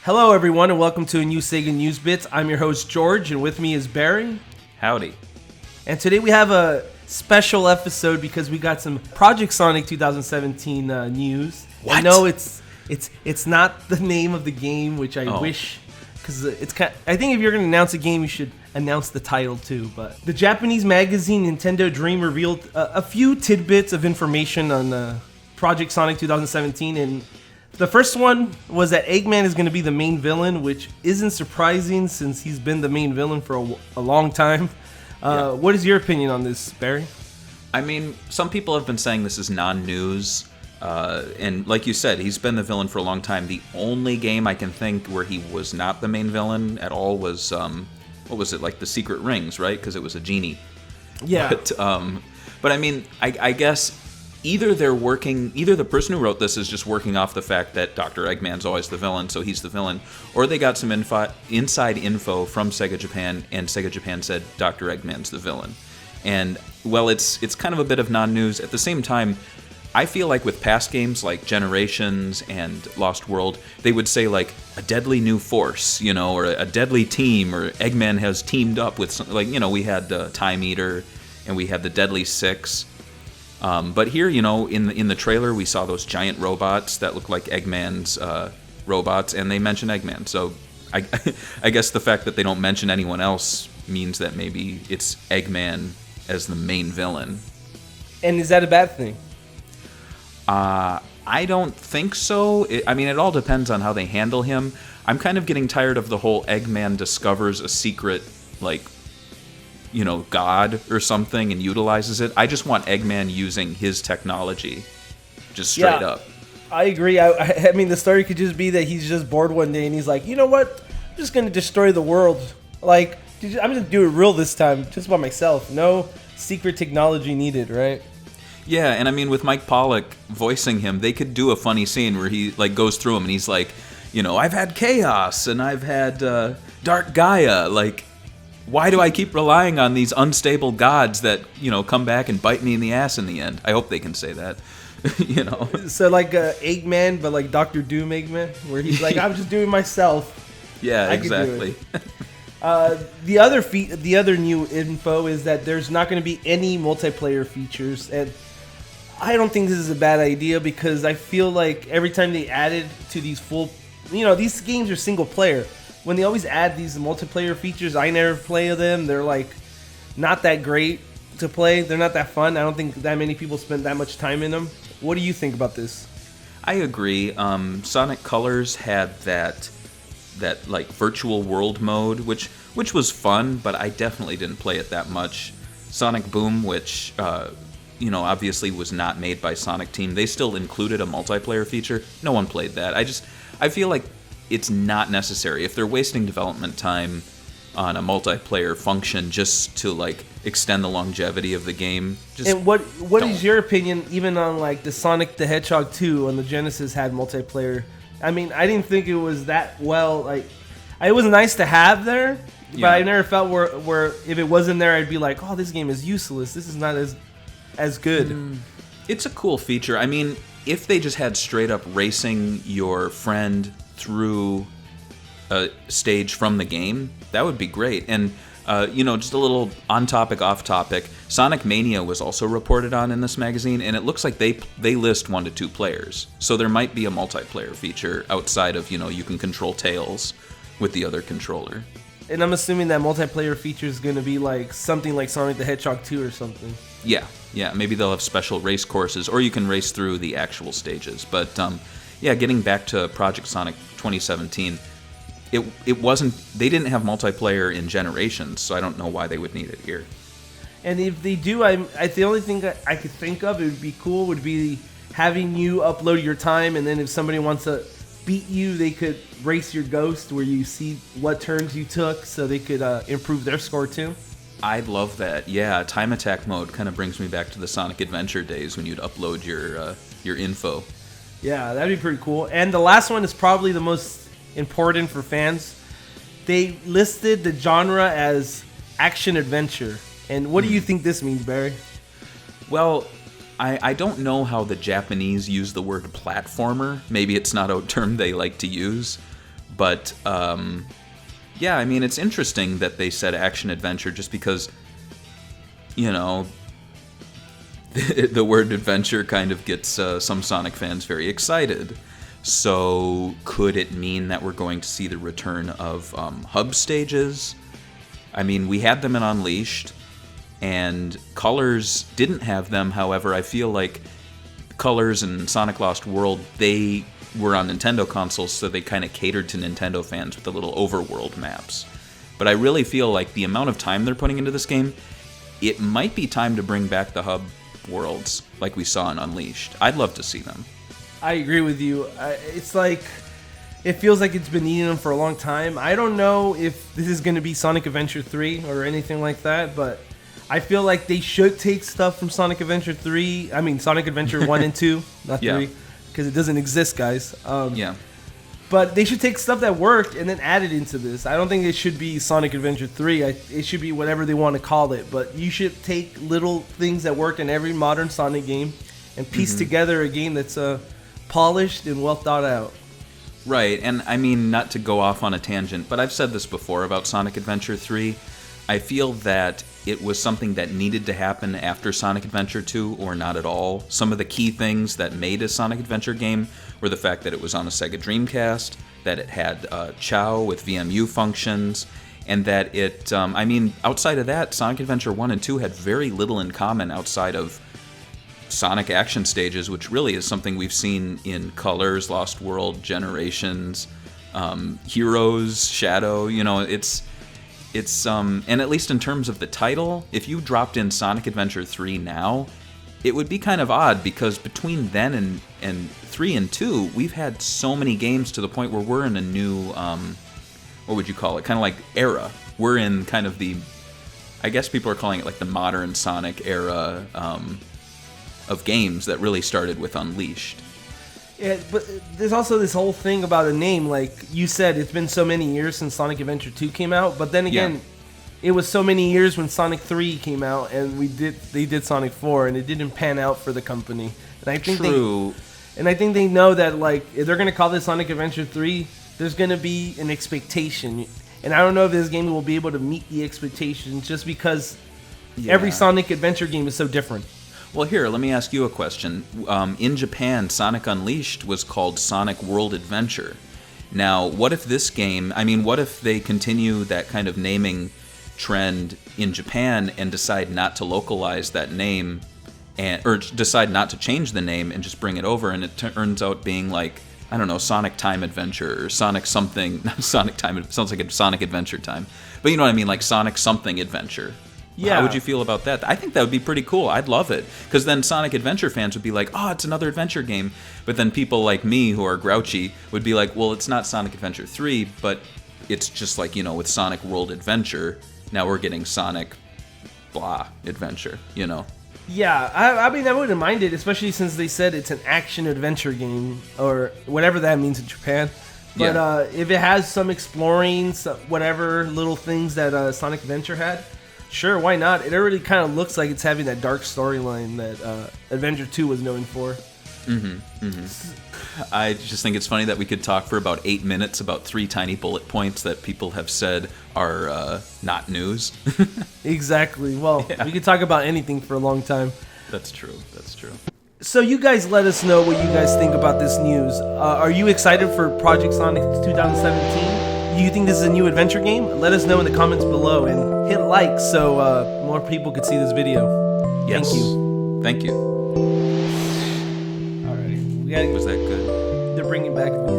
Hello, everyone, and welcome to a new SEGA News Bits. I'm your host, George, and with me is Barry. Howdy. And today we have a special episode because we got some Project Sonic 2017 news. What? I know it's not the name of the game, which I wish, because I think if you're going to announce a game, you should announce the title too. But the Japanese magazine Nintendo Dream revealed a few tidbits of information on Project Sonic 2017, and the first one was that Eggman is going to be the main villain, which isn't surprising since he's been the main villain for a long time. What is your opinion on this, Barry? I mean, some people have been saying this is non-news, and like you said, he's been the villain for a long time. The only game I can think where he was not the main villain at all was, what was it, like the Secret Rings, right? Because it was a genie. Yeah. But I mean, I guess either the person who wrote this is just working off the fact that Dr. Eggman's always the villain, so he's the villain, or they got some inside info from Sega Japan, and Sega Japan said Dr. Eggman's the villain. And, well, it's kind of a bit of non-news. At the same time, I feel like with past games like Generations and Lost World, they would say, like, a deadly new force, you know, or a deadly team, or Eggman has teamed up with, like, you know, we had Time Eater, and we had the Deadly Six. But here, you know, in the trailer, we saw those giant robots that look like Eggman's robots, and they mention Eggman. So I guess the fact that they don't mention anyone else means that maybe it's Eggman as the main villain. And is that a bad thing? I don't think so. I mean, it all depends on how they handle him. I'm kind of getting tired of the whole Eggman discovers a secret, like, you know, god or something and utilizes it. I just want Eggman using his technology, just straight up. I agree. I mean, the story could just be that he's just bored one day and he's like, you know what? I'm just going to destroy the world. Like, I'm going to do it real this time, just by myself. No secret technology needed, right? Yeah, and I mean, with Mike Pollock voicing him, they could do a funny scene where he, like, goes through him and he's like, you know, I've had Chaos and I've had Dark Gaia, like, why do I keep relying on these unstable gods that, you know, come back and bite me in the ass in the end? I hope they can say that, you know. So like Eggman, but like Dr. Doom Eggman, where he's like, I'm just doing myself. Yeah, exactly. The other new info is that there's not going to be any multiplayer features, and I don't think this is a bad idea because I feel like every time they added to these these games are single player. When they always add these multiplayer features, I never play them. They're like not that great to play. They're not that fun. I don't think that many people spend that much time in them. What do you think about this? I agree. Sonic Colors had that like virtual world mode, which was fun, but I definitely didn't play it that much. Sonic Boom, which you know, obviously was not made by Sonic Team, they still included a multiplayer feature. No one played that. I feel like it's not necessary. If they're wasting development time on a multiplayer function just to, like, extend the longevity of the game, just and what is your opinion even on, like, the Sonic the Hedgehog 2 on the Genesis had multiplayer? I mean, I didn't think it was that well, like, it was nice to have there, but I never felt where if it wasn't there, I'd be like, oh, this game is useless. This is not as good. It's a cool feature. I mean, if they just had straight up racing your friend through a stage from the game, that would be great. And you know, just a little on topic, off topic, Sonic Mania was also reported on in this magazine, and it looks like they list 1 to 2 players, so there might be a multiplayer feature outside of, you know, you can control Tails with the other controller. And I'm assuming that multiplayer feature is going to be like something like Sonic the Hedgehog 2 or something. Yeah, maybe they'll have special race courses, or you can race through the actual stages. But yeah, getting back to Project Sonic 2017, it wasn't. They didn't have multiplayer in Generations, so I don't know why they would need it here. And if they do, the only thing I could think of it would be cool would be having you upload your time, and then if somebody wants to beat you, they could race your ghost where you see what turns you took, so they could improve their score too. I'd love that. Yeah, time attack mode kind of brings me back to the Sonic Adventure days when you'd upload your info. Yeah, that'd be pretty cool. And the last one is probably the most important for fans. They listed the genre as action adventure. And what do you think this means, Barry? Well, I don't know how the Japanese use the word platformer. Maybe it's not a term they like to use. But yeah, I mean, it's interesting that they said action adventure just because, you know, the word adventure kind of gets some Sonic fans very excited. So could it mean that we're going to see the return of hub stages? I mean, we had them in Unleashed, and Colors didn't have them. However, I feel like Colors and Sonic Lost World, they were on Nintendo consoles, so they kind of catered to Nintendo fans with the little overworld maps. But I really feel like the amount of time they're putting into this game, it might be time to bring back the hub worlds like we saw in Unleashed. I'd love to see them. I agree with you. It's like, it feels like it's been needing them for a long time. I don't know if this is going to be Sonic Adventure 3 or anything like that, but I feel like they should take stuff from Sonic Adventure 3. I mean, Sonic Adventure 1 and 2, not 3, because it doesn't exist, guys. Yeah. But they should take stuff that worked and then add it into this. I don't think it should be Sonic Adventure 3. It should be whatever they want to call it. But you should take little things that work in every modern Sonic game and piece together a game that's polished and well thought out. Right, and I mean, not to go off on a tangent, but I've said this before about Sonic Adventure 3. I feel that it was something that needed to happen after Sonic Adventure 2, or not at all. Some of the key things that made a Sonic Adventure game were the fact that it was on a Sega Dreamcast, that it had Chow with VMU functions, and that it, I mean, outside of that, Sonic Adventure 1 and 2 had very little in common outside of Sonic action stages, which really is something we've seen in Colors, Lost World, Generations, Heroes, Shadow. You know, it's and at least in terms of the title, if you dropped in Sonic Adventure 3 now, it would be kind of odd, because between then and 3 and 2, we've had so many games to the point where we're in a new, what would you call it, kind of like era. We're in kind of the, I guess people are calling it like the modern Sonic era of games that really started with Unleashed. Yeah, but there's also this whole thing about a name. Like you said, it's been so many years since Sonic Adventure 2 came out, but then again, it was so many years when Sonic 3 came out, and they did Sonic 4, and it didn't pan out for the company. And I think I think they know that, like, if they're gonna call this Sonic Adventure 3, there's gonna be an expectation, and I don't know if this game will be able to meet the expectations, just because every Sonic Adventure game is so different. Well, here, let me ask you a question. In Japan, Sonic Unleashed was called Sonic World Adventure. Now, what if this game, I mean, what if they continue that kind of naming trend in Japan and decide not to localize that name, or decide not to change the name and just bring it over, and it turns out being like, I don't know, Sonic Time Adventure, or Sonic something, not Sonic Time, it sounds like a Sonic Adventure Time, but you know what I mean, like Sonic something Adventure. Yeah. How would you feel about that? I think that would be pretty cool. I'd love it. Because then Sonic Adventure fans would be like, oh, it's another adventure game. But then people like me who are grouchy would be like, well, it's not Sonic Adventure 3, but it's just like, you know, with Sonic World Adventure, now we're getting Sonic blah Adventure, you know? Yeah, I mean, I wouldn't mind it, especially since they said it's an action-adventure game, or whatever that means in Japan. But if it has some exploring, whatever little things that Sonic Adventure had, sure, why not? It already kind of looks like it's having that dark storyline that Adventure 2 was known for. I just think it's funny that we could talk for about 8 minutes about 3 tiny bullet points that people have said are not news. Exactly. Well, we could talk about anything for a long time. That's true. That's true. So you guys let us know what you guys think about this news. Are you excited for Project Sonic 2017? Do you think this is a new adventure game? Let us know in the comments below, and hit like so more people could see this video. Yes. Thank you. Thank you. All right. Was that good? They're bringing back the